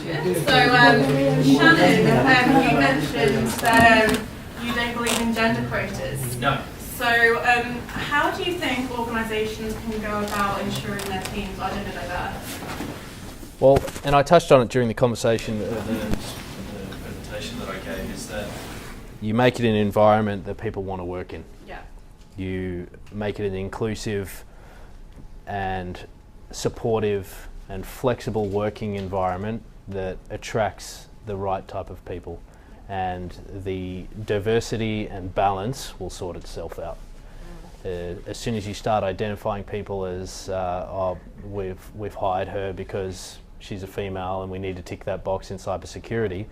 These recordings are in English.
question. So, Shannon, you mentioned that you don't believe in gender quotas. No. So, how do you think organisations can go about ensuring their teams are gender diverse? Well, and I touched on it during the conversation, the presentation that I gave, is that you make it an environment that people want to work in. Yeah. You make it an inclusive and supportive and flexible working environment that attracts the right type of people, and the diversity and balance will sort itself out. As soon as you start identifying people as oh, we've hired her because she's a female and we need to tick that box in cybersecurity,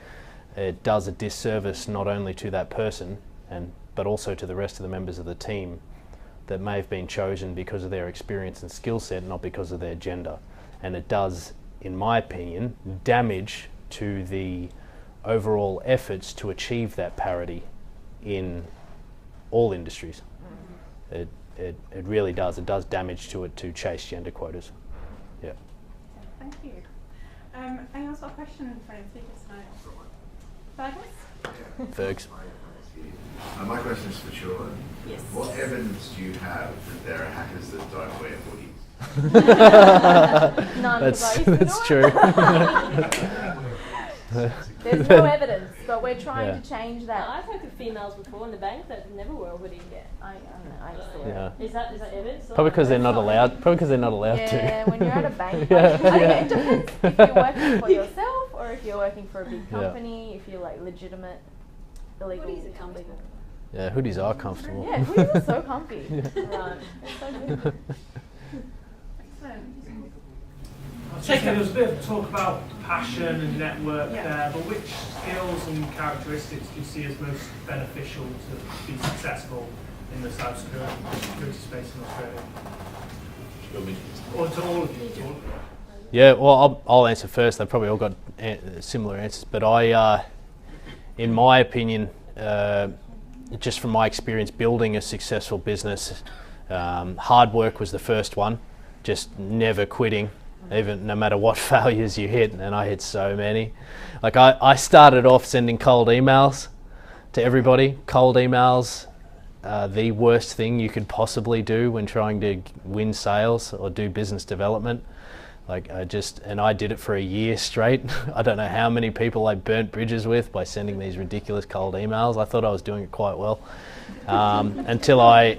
it does a disservice not only to that person but also to the rest of the members of the team that may have been chosen because of their experience and skill set, not because of their gender. And it does, in my opinion, damage to the overall efforts to achieve that parity in all industries. It really does. It does damage to it to chase gender quotas. Yeah. Thank you. Anyone else got a question in front of speakers tonight? Fergus? Fergs. My question is for Tulin. Yes. What evidence do you have that there are hackers that don't wear hoodies? None. That's true. There's no evidence, but we're trying to change that. I've worked with females before in the bank that never wore a hoodie. I saw Yeah. it. Is that evidence? Probably because they're not allowed. Probably because they're not allowed to. Yeah, when you're at a bank, Yeah. I think it depends if you're working for yourself or if you're working for a big company. If you're like legitimate, illegal. Hoodies are comfortable. Yeah, hoodies are comfortable. Yeah, hoodies are so comfy. Yeah. Right. It's so good. Excellent. There was a bit of talk about passion and network Yeah. there, but which skills and characteristics do you see as most beneficial to be successful in the cybersecurity space in Australia? Or to all of you? Yeah, well, I'll answer first. They've probably all got similar answers, but in my opinion, just from my experience building a successful business, hard work was the first one, just never quitting, even no matter what failures you hit, and I hit so many. Like I started off sending cold emails to everybody. Cold emails, the worst thing you could possibly do when trying to win sales or do business development. Like I did it for a year straight. I don't know how many people I burnt bridges with by sending these ridiculous cold emails. I thought I was doing it quite well until I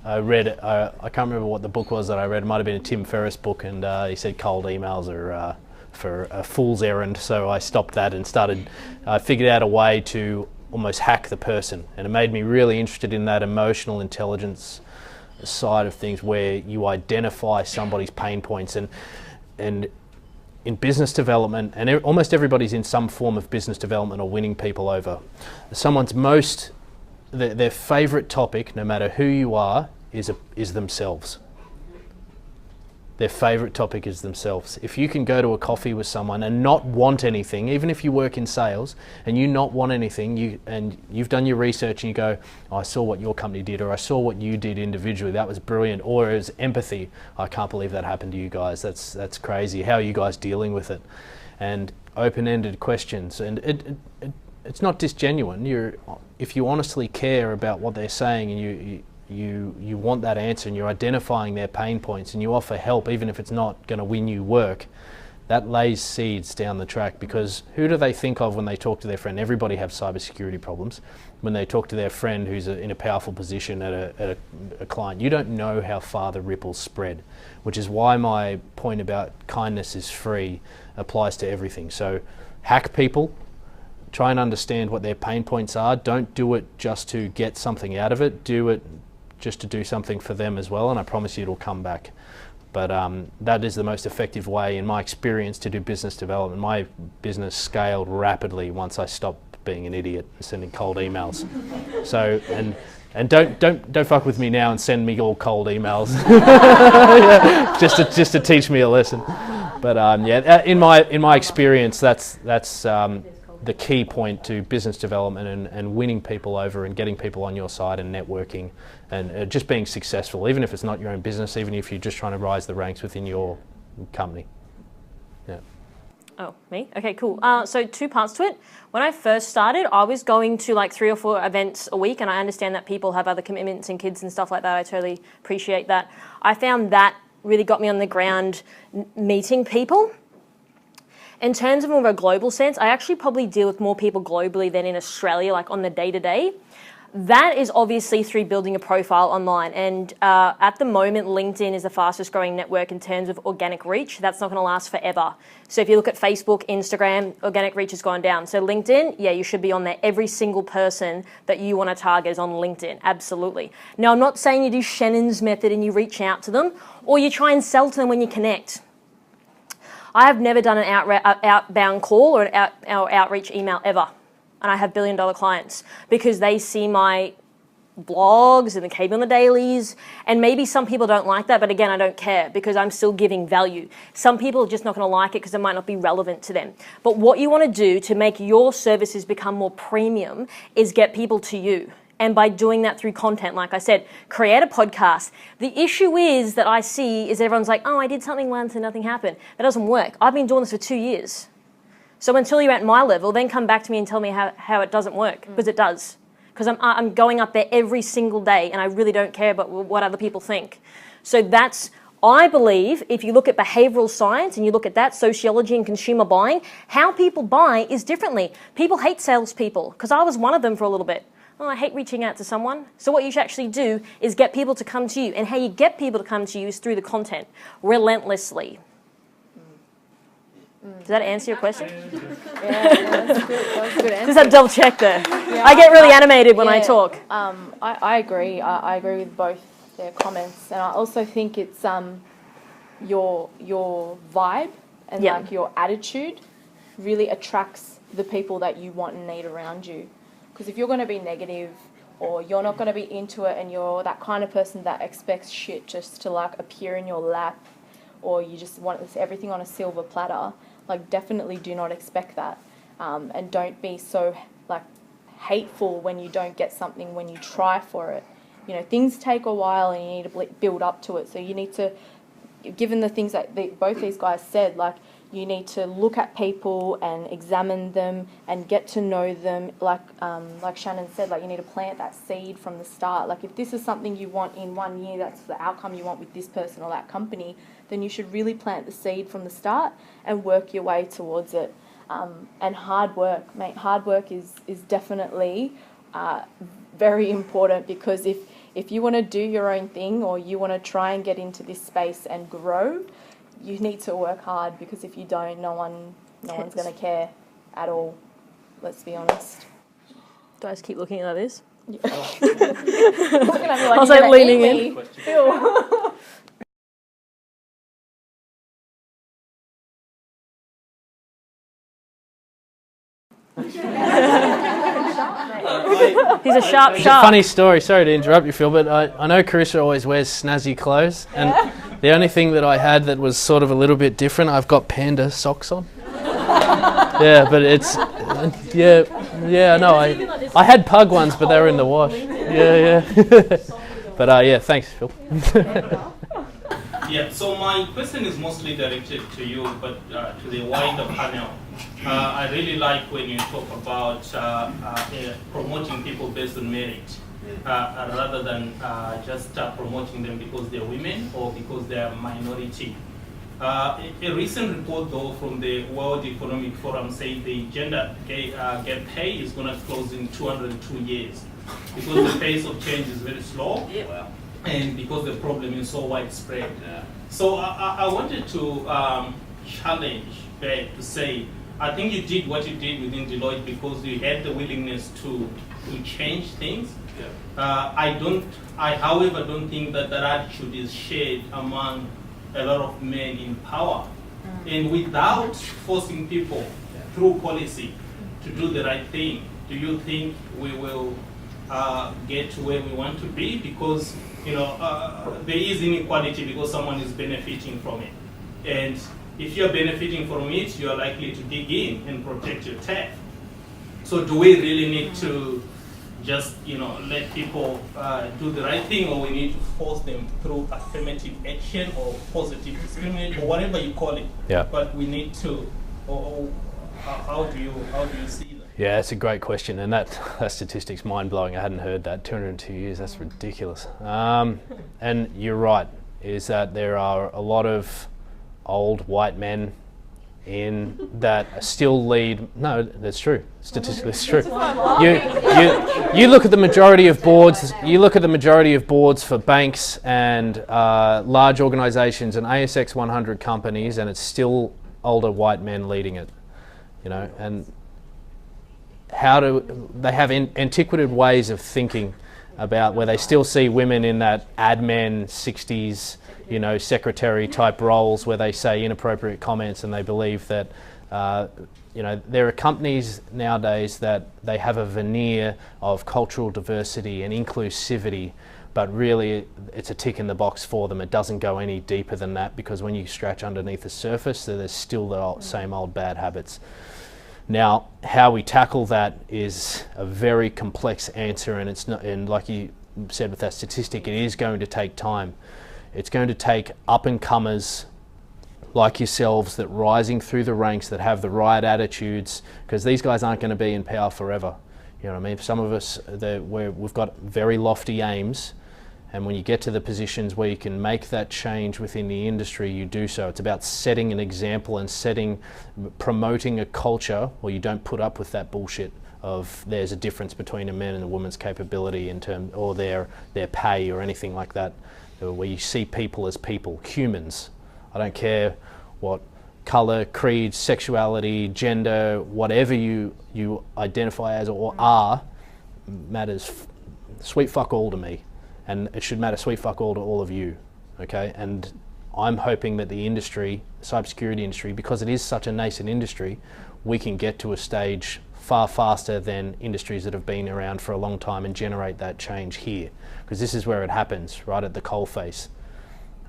read. I can't remember what the book was that I read. It might have been a Tim Ferriss book, and he said cold emails are for a fool's errand. So I stopped that and figured out a way to almost hack the person, and it made me really interested in that emotional intelligence side of things, where you identify somebody's pain points, and in business development, and almost everybody's in some form of business development or winning people over. Someone's their favourite topic, no matter who you are, is themselves. Their favourite topic is themselves. If you can go to a coffee with someone and not want anything, even if you work in sales and you not want anything, you've done your research and you go, oh, I saw what your company did, or I saw what you did individually, that was brilliant, or as empathy, I can't believe that happened to you guys, that's crazy, how are you guys dealing with it? And open-ended questions, and it's not disgenuine. If you honestly care about what they're saying and you want that answer, and you're identifying their pain points, and you offer help even if it's not going to win you work, that lays seeds down the track. Because who do they think of when they talk to their friend? Everybody has cybersecurity problems. When they talk to their friend who's in a powerful position at a client, you don't know how far the ripples spread, which is why my point about kindness is free applies to everything. So hack people, try and understand what their pain points are. Don't do it just to get something out of it. Do it just to do something for them as well, and I promise you it'll come back. But that is the most effective way, in my experience, to do business development. My business scaled rapidly once I stopped being an idiot and sending cold emails. So, and don't fuck with me now and send me all cold emails, just to teach me a lesson. But yeah, in my experience, that's the key point to business development and winning people over and getting people on your side and networking and just being successful, even if it's not your own business, even if you're just trying to rise the ranks within your company. Yeah. Oh, me? Okay, cool. So 2 parts to it. When I first started, I was going to like 3 or 4 events a week, and I understand that people have other commitments and kids and stuff like that. I totally appreciate that. I found that really got me on the ground meeting people. In terms of more of a global sense, I actually probably deal with more people globally than in Australia, like on the day-to-day. That is obviously through building a profile online. And at the moment, LinkedIn is the fastest growing network in terms of organic reach. That's not going to last forever. So if you look at Facebook, Instagram, organic reach has gone down. So LinkedIn, yeah, you should be on there. Every single person that you want to target is on LinkedIn. Absolutely. Now, I'm not saying you do Shannon's method and you reach out to them or you try and sell to them when you connect. I have never done an outbound call or an outreach email ever. And I have billion-dollar clients because they see my blogs and the KB on the dailies. And maybe some people don't like that, but again, I don't care because I'm still giving value. Some people are just not going to like it because it might not be relevant to them. But what you want to do to make your services become more premium is get people to you. And by doing that through content, like I said, create a podcast. The issue is that I see is everyone's like, oh, I did something once and nothing happened. That doesn't work. I've been doing this for 2 years. So until you're at my level, then come back to me and tell me how it doesn't work, because it does. Because I'm going up there every single day and I really don't care about what other people think. So that's, I believe, if you look at behavioural science and you look at that, sociology and consumer buying, how people buy is differently. People hate salespeople, because I was one of them for a little bit. Oh, I hate reaching out to someone. So what you should actually do is get people to come to you. And how you get people to come to you is through the content, relentlessly. Does that answer your question? Yeah, that's good. That was a good answer. Just have to double check there. Yeah, I get really animated when I talk. I agree. I agree with both their comments, and I also think it's your vibe and like your attitude really attracts the people that you want and need around you. Because if you're going to be negative, or you're not going to be into it, and you're that kind of person that expects shit just to like appear in your lap, or you just want everything on a silver platter, like definitely do not expect that. And don't be so like hateful when you don't get something, when you try for it. You know, things take a while and you need to build up to it. So you need to, given the things that both these guys said, like you need to look at people and examine them and get to know them. Like Shannon said, like you need to plant that seed from the start. Like if this is something you want in 1 year, that's the outcome you want with this person or that company, then you should really plant the seed from the start and work your way towards it. And hard work, mate. Hard work is definitely very important, because if you want to do your own thing or you want to try and get into this space and grow, you need to work hard, because if you don't, no one's going to care at all. Let's be honest. Do I just keep looking like this? Yeah. Looking at me like I was you're like gonna leaning eat in. me. Phil. He's a sharp. Funny story, sorry to interrupt you, Phil, but I know Karissa always wears snazzy clothes, and the only thing that I had that was sort of a little bit different, I've got panda socks on. Yeah, but it's, no, I had pug ones, but they were in the wash. Yeah. But yeah, thanks, Phil. Yeah, so my question is mostly directed to you, but to the wider panel. I really like when you talk about promoting people based on merit, rather than just promoting them because they're women or because they're a minority. A recent report, though, from the World Economic Forum said the gender gap pay is going to close in 202 years because the pace of change is very slow. Yeah. And because the problem is so widespread. Yeah. So I wanted to challenge Beck to say, I think you did what you did within Deloitte because you had the willingness to change things. Yeah. I however don't think that attitude is shared among a lot of men in power. And without forcing people through policy to do the right thing, do you think we will get to where we want to be? Because there is inequality because someone is benefiting from it. And if you're benefiting from it, you're likely to dig in and protect your turf. So do we really need to just let people do the right thing, or we need to force them through affirmative action or positive discrimination or whatever you call it? Yeah. But we need to or how do you see that? Yeah, that's a great question, and that statistic's mind-blowing. I hadn't heard that. 202 years, that's ridiculous. And you're right, is that there are a lot of old white men in that still lead. No, that's true. Statistically, it's true. You look at the majority of boards. You look at the majority of boards for banks and large organisations and ASX 100 companies, and it's still older white men leading it. You know, and how do they have antiquated ways of thinking about where they still see women in that admin 60s, you know, secretary type roles where they say inappropriate comments, and they believe that, you know, there are companies nowadays that they have a veneer of cultural diversity and inclusivity, but really it's a tick in the box for them. It doesn't go any deeper than that, because when you scratch underneath the surface, there's still the same old bad habits. Now, how we tackle that is a very complex answer, and it's not. And like you said with that statistic, it is going to take time. It's going to take up-and-comers like yourselves that rising through the ranks, that have the right attitudes, because these guys aren't going to be in power forever. You know what I mean? Some of us, we've got very lofty aims, and when you get to the positions where you can make that change within the industry, you do so. It's about setting an example and promoting a culture where you don't put up with that bullshit of there's a difference between a man and a woman's capability in terms, or their pay or anything like that, where you see people as people, humans. I don't care what colour, creed, sexuality, gender, whatever you identify as or are, matters sweet fuck all to me. And it should matter sweet fuck all to all of you, okay? And I'm hoping that the industry, cybersecurity industry, because it is such a nascent industry, we can get to a stage far faster than industries that have been around for a long time and generate that change here. Because this is where it happens, right at the coalface.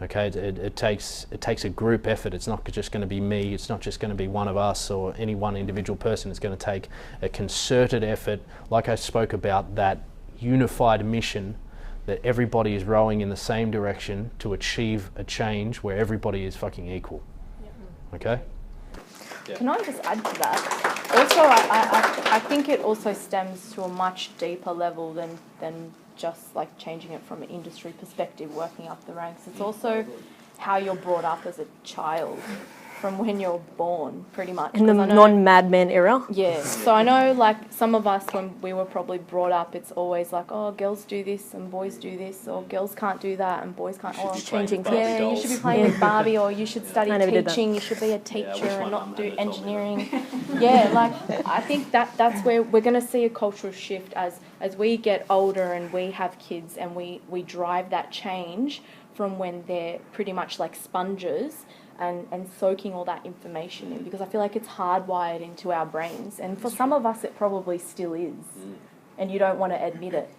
Okay, it takes a group effort. It's not just going to be me, it's not just going to be one of us or any one individual person. It's going to take a concerted effort, like I spoke about, that unified mission, that everybody is rowing in the same direction to achieve a change where everybody is fucking equal. Okay? Can I just add to that? Also, I think it also stems to a much deeper level than just like changing it from an industry perspective, working up the ranks. It's also how you're brought up as a child from when you're born, pretty much. In the non-Mad Men era? Yeah. So I know, like, some of us, when we were probably brought up, it's always like, oh, girls do this and boys do this, or girls can't do that and boys can't. Oh, changing things. Yeah, you should be playing with Barbie, or you should study teaching, you should be a teacher and not do engineering. Yeah, like, I think that's where we're going to see a cultural shift as we get older and we have kids and we drive that change from when they're pretty much like sponges and soaking all that information in, because I feel like it's hardwired into our brains, and for some of us it probably still is, and you don't want to admit it.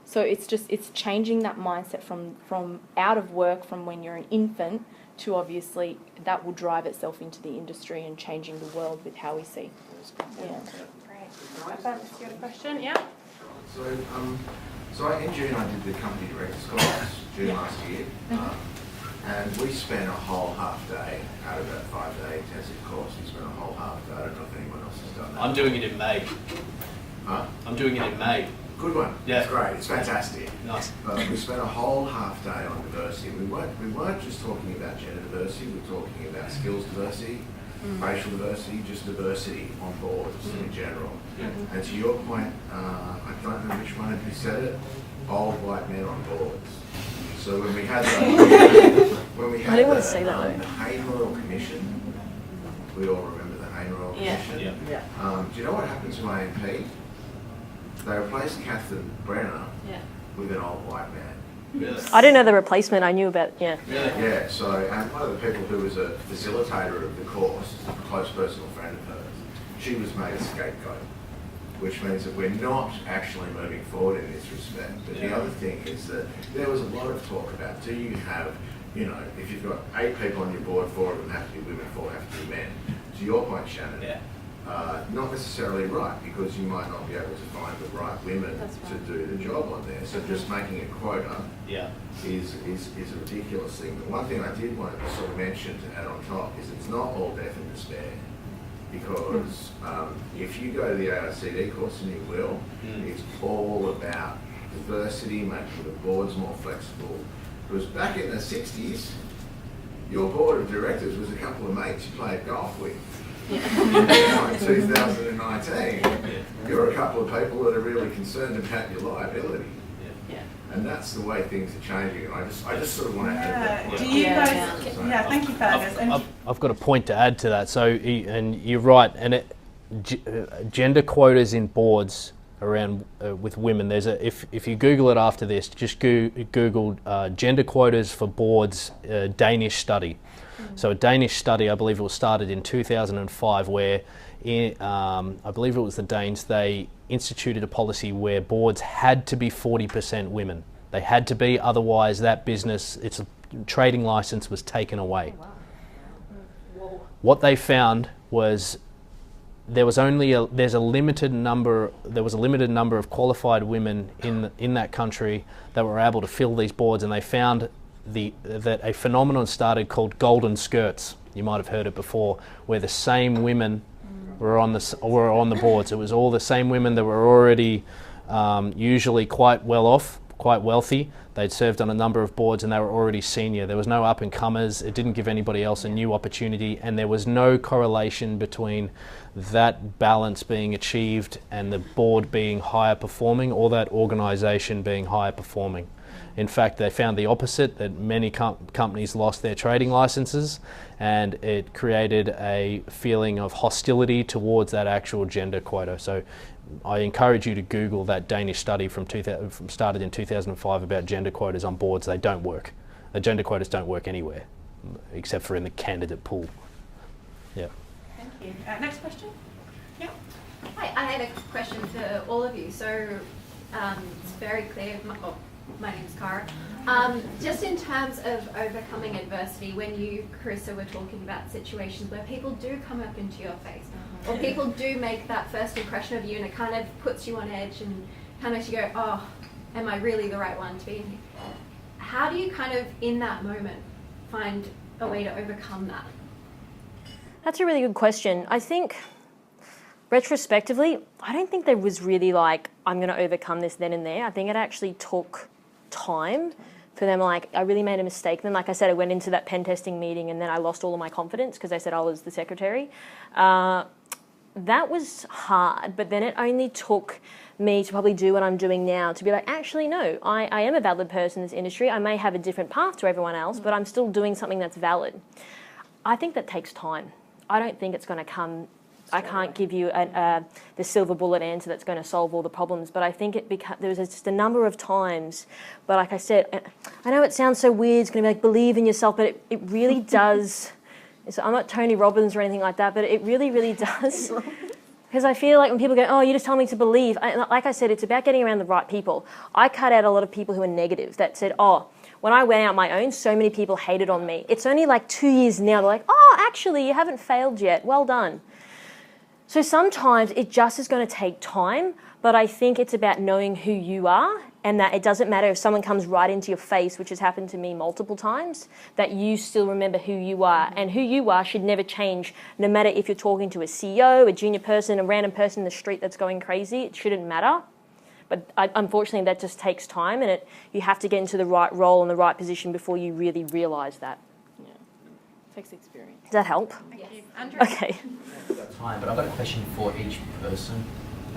So it's changing that mindset from out of work from when you're an infant to, obviously that will drive itself into the industry and changing the world with how we see. Yeah. Great. Right, that's your question, yeah? So in June I did the company director's course, June last year. And we spent a whole half day out of that 5-day intensive course. We spent a whole half day. I don't know if anyone else has done that. I'm doing it in May. Huh? I'm doing it in May. Good one. Yeah. It's great. It's fantastic. Nice. We spent a whole half day on diversity. We weren't just talking about gender diversity. We were talking about skills diversity, racial diversity, just diversity on boards in general. And to your point, I don't know which one of you said it. Old white men on boards. So when we had I didn't want to say that the Hayne Royal Commission, we all remember the Hayne Royal Commission. Yeah. Do you know what happened to AMP? They replaced Catherine Brenner with an old white man. Really? I didn't know the replacement. I knew about, Really? Yeah, so and one of the people who was a facilitator of the course, a close personal friend of hers, she was made a scapegoat, which means that we're not actually moving forward in this respect. But the other thing is that there was a lot of talk about, do you have, you know, if you've got 8 people on your board, 4 of them have to be women, 4 have to be men. To your point, Shannon, not necessarily right, because you might not be able to find the right women to do the job on there. So just making a quota is a ridiculous thing. But one thing I did want to sort of mention to add on top is it's not all death and despair. Because if you go to the AICD course, and you will, it's all about diversity, making the boards more flexible. Because back in the 60s, your board of directors was a couple of mates you played golf with. Now in 2019, you're a couple of people that are really concerned about your liability. And that's the way things are changing. And I just sort of want to add that. Do you guys? Yeah, thank you, Fergus. I've got a point to add to that. So, and you're right. And gender quotas in boards around with women. There's if you Google it after this, just Google gender quotas for boards Danish study. So a Danish study, I believe it was started in 2005, where I believe it was the Danes. They instituted a policy where boards had to be 40% women. They had to be, otherwise that business, its trading license was taken away. What they found was there was a limited number of qualified women in that country that were able to fill these boards, and they found that a phenomenon started called golden skirts. You might have heard it before, where the same women were on the boards. It was all the same women that were already usually quite well off, quite wealthy. They'd served on a number of boards and they were already senior. There was no up and comers. It didn't give anybody else a new opportunity, and there was no correlation between that balance being achieved and the board being higher performing, or that organisation being higher performing. In fact, they found the opposite, that many companies lost their trading licenses, and it created a feeling of hostility towards that actual gender quota. So I encourage you to Google that Danish study started in 2005 about gender quotas on boards. They don't work. The gender quotas don't work anywhere, except for in the candidate pool. Yeah. Thank you. Next question? Yeah. Hi, I had a question for all of you. So it's very clear. My name's Cara. Just in terms of overcoming adversity, when you, Karissa, were talking about situations where people do come up into your face, or people do make that first impression of you, and it kind of puts you on edge and kind of makes you go, oh, am I really the right one to be in here? How do you kind of, in that moment, find a way to overcome that? That's a really good question. I think, retrospectively, I don't think there was really like, I'm going to overcome this then and there. I think it actually took time for them. Like, I really made a mistake. Then, like I said, I went into that pen testing meeting and then I lost all of my confidence because they said I was the secretary. That was hard, but then it only took me to probably do what I'm doing now, to be like, actually, no, I am a valid person in this industry. I may have a different path to everyone else, but I'm still doing something that's valid. I think that takes time. I don't think it's going to come. I can't give you the silver bullet answer that's going to solve all the problems, but I think there was just a number of times. But like I said, I know it sounds so weird. It's going to be like, believe in yourself, but it really does. So I'm not Tony Robbins or anything like that, but it really, really does. Because I feel like when people go, oh, you just tell me to believe. Like I said, it's about getting around the right people. I cut out a lot of people who are negative that said, oh, when I went out my own, so many people hated on me. It's only like 2 years now. They're like, oh, actually, you haven't failed yet. Well done. So sometimes it just is going to take time, but I think it's about knowing who you are, and that it doesn't matter if someone comes right into your face, which has happened to me multiple times, that you still remember who you are. And who you are should never change, no matter if you're talking to a CEO, a junior person, a random person in the street that's going crazy. It shouldn't matter. But unfortunately, that just takes time, and you have to get into the right role and the right position before you really realise that. Yeah. Takes experience. Does that help? Thank you. Andrew? Okay. Time, but I've got a question for each person.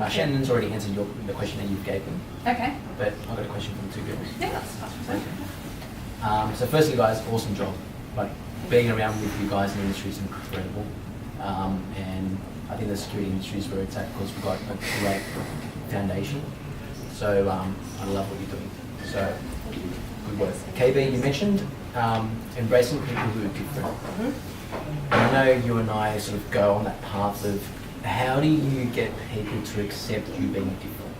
Shannon's already answered the question that you gave them, Okay. but I've got a question from the two girls. Yeah, that's fine. So firstly, guys, awesome job. Like, being around with you guys in the industry is incredible. And I think the security industry is where it's at because we've got a great foundation. So I love what you're doing. So good work. KB, you mentioned embracing people who are different. And I know you and I sort of go on that path of how do you get people to accept you being different?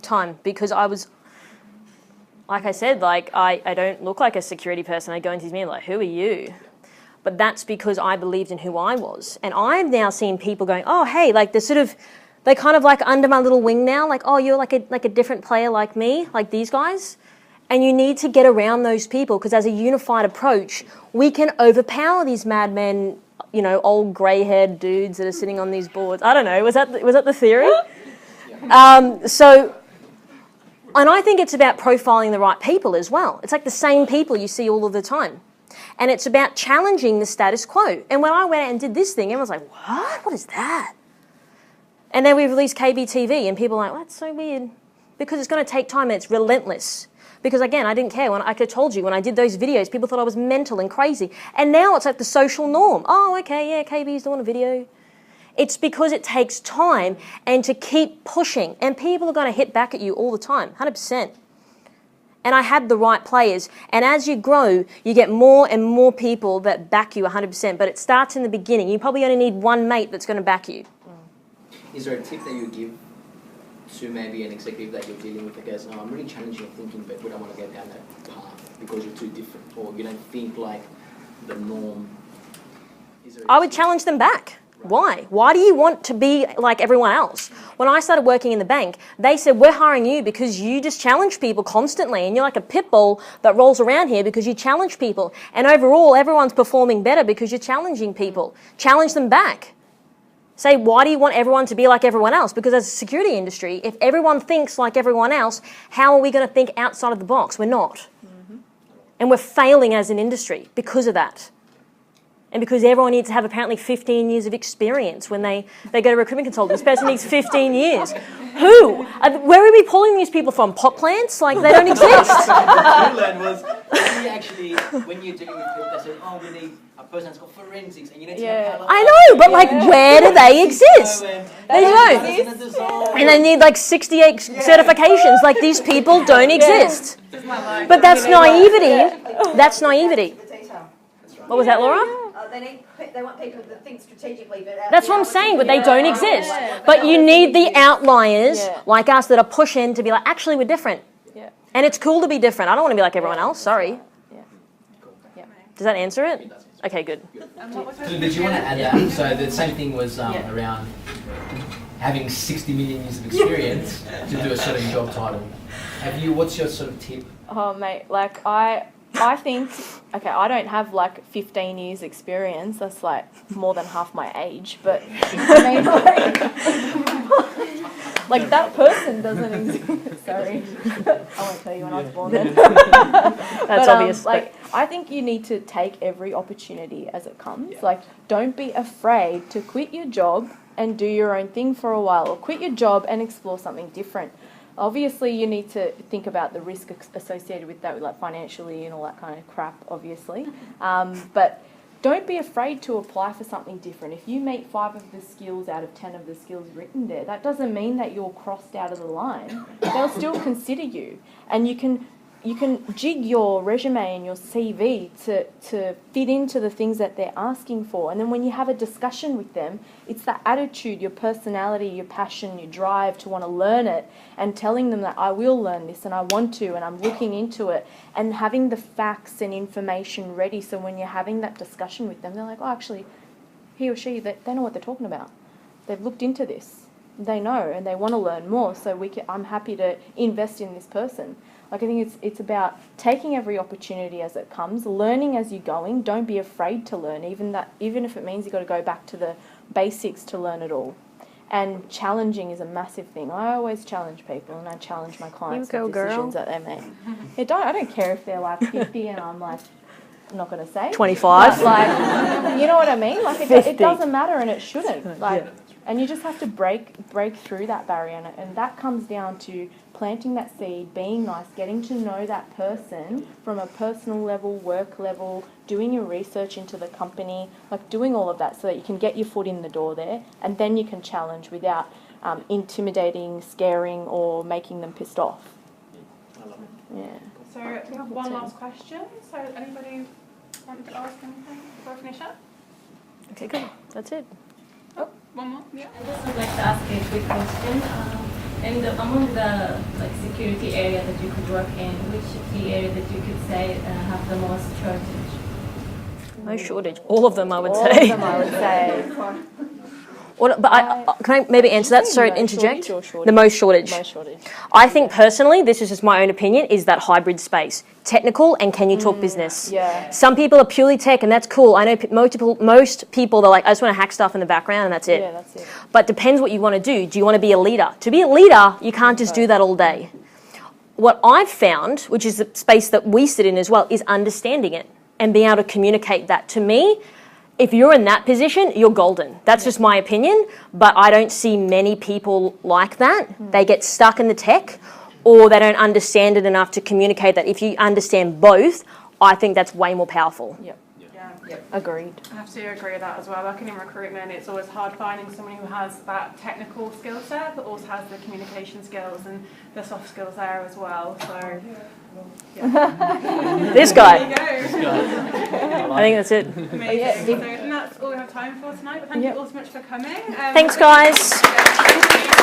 Time. Because I was, like I said, like I don't look like a security person. I go into these meetings like, who are you? but that's because I believed in who I was. And I'm now seeing people going, oh, hey, like they're kind of like under my little wing now, like, oh, you're like a different player like me, like these guys. And you need to get around those people, because as a unified approach, we can overpower these madmen, you know, old grey-haired dudes that are sitting on these boards. I don't know, was that the theory? And I think it's about profiling the right people as well. It's like the same people you see all of the time. And it's about challenging the status quo. And when I went out and did this thing, everyone was like, what? What is that? And then we released KBTV, and people are like, well, that's so weird. Because it's going to take time, and it's relentless. Because again, I didn't care. When I could have told you, when I did those videos, people thought I was mental and crazy. And now it's like the social norm. Oh, okay, yeah, KB's doing a video. It's because it takes time and to keep pushing. And people are going to hit back at you all the time, 100%. And I had the right players. And as you grow, you get more and more people that back you 100%. But it starts in the beginning. You probably only need one mate that's going to back you. Is there a tip that you give to maybe an executive that you're dealing with that goes, no, I'm really challenging your thinking, but we don't want to go down that path because you're too different, or you don't think like the norm? I would challenge them back. Why? Why do you want to be like everyone else? When I started working in the bank, they said, we're hiring you because you just challenge people constantly, and you're like a pit bull that rolls around here because you challenge people. And overall, everyone's performing better because you're challenging people. Challenge them back. Say, why do you want everyone to be like everyone else? Because as a security industry, if everyone thinks like everyone else, how are we going to think outside of the box? We're not. And we're failing as an industry because of that. And because everyone needs to have apparently 15 years of experience when they go to recruitment consultant. This person needs 15 years. Who? Where are we pulling these people from? Pot plants? Like, they don't exist. What we learned was when you're dealing with people, they said, oh, we need a person that's got forensics, and you need to know I know, but like, where do they exist? They don't. And they need like 68 certifications. Like, these people don't exist. But that's naivety. That's naivety. What was that, Laura? They want people that think strategically. But that's what I'm saying, but they don't exist. But you need the outliers like us that are pushing to be like, actually, we're different. And it's cool to be different. I don't want to be like everyone else. Sorry. Does that answer it? Okay, good. Did you want to add that? So the same thing was around having 60 million years of experience to do a certain job title. What's your sort of tip? Oh, mate, like I think, okay, I don't have like 15 years experience. That's like more than half my age. But I mean, like that person doesn't exist. Sorry. I won't tell you when I was born then. That's obvious. Like, I think you need to take every opportunity as it comes. Yeah. Like, don't be afraid to quit your job and do your own thing for a while, or quit your job and explore something different. Obviously, you need to think about the risk associated with that, like financially and all that kind of crap, obviously. But don't be afraid to apply for something different. If you meet 5 of the skills out of 10 of the skills written there, that doesn't mean that you're crossed out of the line. They'll still consider you. And you can jig your resume and your CV to fit into the things that they're asking for. And then when you have a discussion with them, it's that attitude, your personality, your passion, your drive to want to learn it, and telling them that I will learn this and I want to and I'm looking into it, and having the facts and information ready so when you're having that discussion with them, they're like, oh, actually, he or she, they know what they're talking about. They've looked into this. They know and they want to learn more, so I'm happy to invest in this person. Like, I think it's about taking every opportunity as it comes, learning as you're going. Don't be afraid to learn, even if it means you've got to go back to the basics to learn it all. And challenging is a massive thing. I always challenge people, and I challenge my clients with decisions that they make. I don't care if they're like 50 and I'm like, I'm not going to say 25. But like, you know what I mean? Like, it doesn't matter, and it shouldn't. Like, and you just have to break through that barrier, and that comes down to planting that seed, being nice, getting to know that person from a personal level, work level, doing your research into the company, like doing all of that so that you can get your foot in the door there, and then you can challenge without intimidating, scaring, or making them pissed off. Yeah. So we have one last question. So anybody want to ask anything before I finish up? Okay, good. That's it. Oh, one more. Yeah. I just would like to ask a quick question. Among the security area that you could work in, which is the area that you could say have the most shortage? Most shortage. All of them, I would All say. of them, I would say. Can I maybe answer that? Sorry, interject. The most shortage. Most shortage. I think personally, this is just my own opinion, is that hybrid space. Technical and can you talk business? Yeah. Some people are purely tech and that's cool. I know most people, they're like, I just want to hack stuff in the background and that's it. Yeah, that's it. But depends what you want to do. Do you want to be a leader? To be a leader, you can't just do that all day. What I've found, which is the space that we sit in as well, is understanding it and being able to communicate that. To me, if you're in that position, you're golden. That's just my opinion, but I don't see many people like that. They get stuck in the tech, or they don't understand it enough to communicate that. If you understand both, I think that's way more powerful. Yep. Yeah. Agreed. I have to agree with that as well. Working in recruitment, it's always hard finding someone who has that technical skill set, but also has the communication skills and the soft skills there as well. So, yeah. This guy. There you go. I think that's it. Amazing. So, and that's all we have time for tonight. But thank you all so much for coming. Thanks, guys. Thank you.